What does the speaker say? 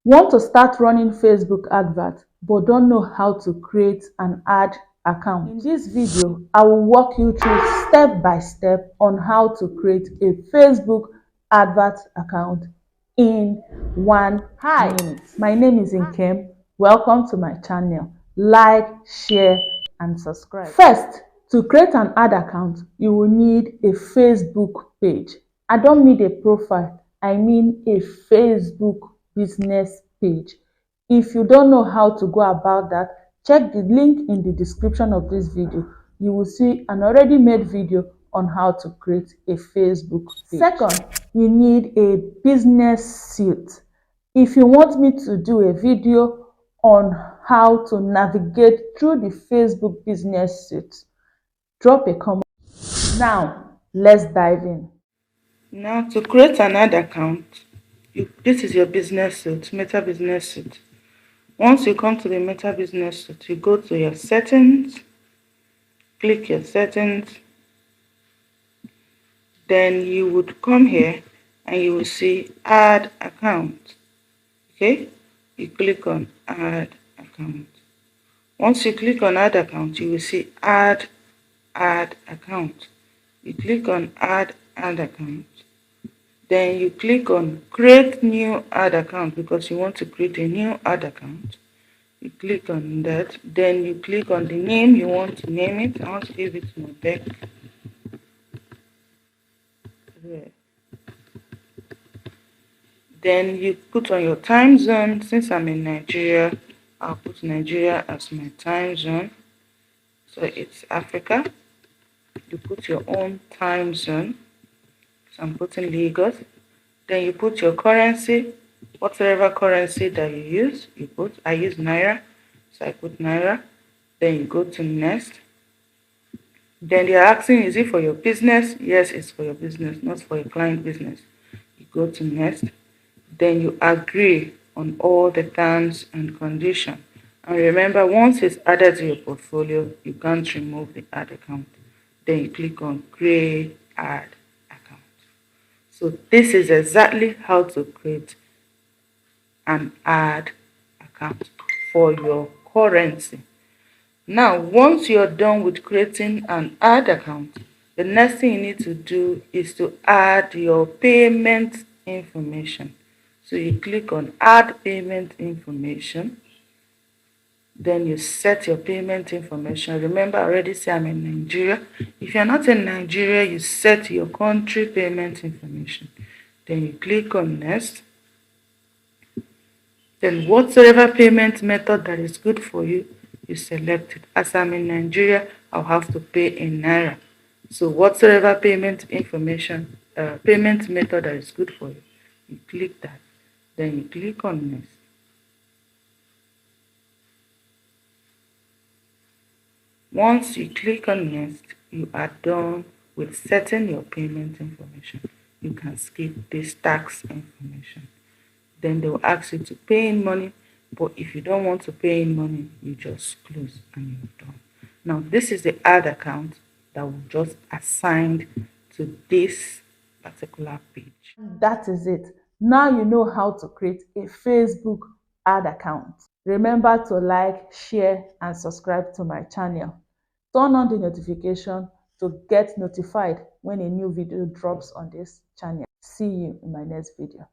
Want to start running Facebook advert but don't know how to create an ad account? In this video, I will walk you through step by step on how to create a Facebook advert account in 1 minute. My name is Nkem. Welcome to my channel. Like, share, and subscribe. First, to create an ad account, you will need a Facebook page. I don't mean a profile, I mean a Facebook business page. If you don't know how to go about that, check the link in the description of this video. You will see an already made video on how to create a Facebook page. Second, you need a business suite. If you want me to do a video on how to navigate through the Facebook business suite, drop a comment. Now, let's dive in. Now, to create an ad account, this is your business suite, Meta Business Suite. Once you come to the Meta Business Suite, you go to your settings, click your settings, then you would come here and you will see add account. Okay, you click on add account. Once you click on add account, you will see add account. You click on add account. Then you click on create new ad account because you want to create a new ad account. You click on that. Then you click on the name you want to name it. I want to give it Mobek. Then you put on your time zone. Since I'm in Nigeria, I'll put Nigeria as my time zone. So it's Africa. You put your own time zone. So I'm putting Lagos. Then you put your currency, whatever currency that you use, you put. I use Naira, so I put Naira. Then you go to next. Then they're asking, is it for your business? Yes, it's for your business, not for your client business. You go to next. Then you agree on all the terms and conditions. And remember, once it's added to your portfolio, you can't remove the ad account. Then you click on create ad account. So this is exactly how to create an ad account for your currency. Now, once you're done with creating an ad account, the next thing you need to do is to add your payment information. So you click on add payment information. Then you set your payment information. Remember, I already said I'm in Nigeria. If you're not in Nigeria, you set your country payment information. Then you click on next. Then whatsoever payment method that is good for you, you select it. As I'm in Nigeria, I'll have to pay in Naira. So whatsoever payment information, payment method that is good for you, you click that. Then you click on next. Once you click on next, you are done with setting your payment information. You can skip this tax information. Then they will ask you to pay in money, but if you don't want to pay in money, you just close and you're done. Now, this is the ad account that will just assigned to this particular page. That is it. Now you know how to create a Facebook ad account. Remember to like, share, and subscribe to my channel. Turn on the notification to get notified when a new video drops on this channel. See you in my next video.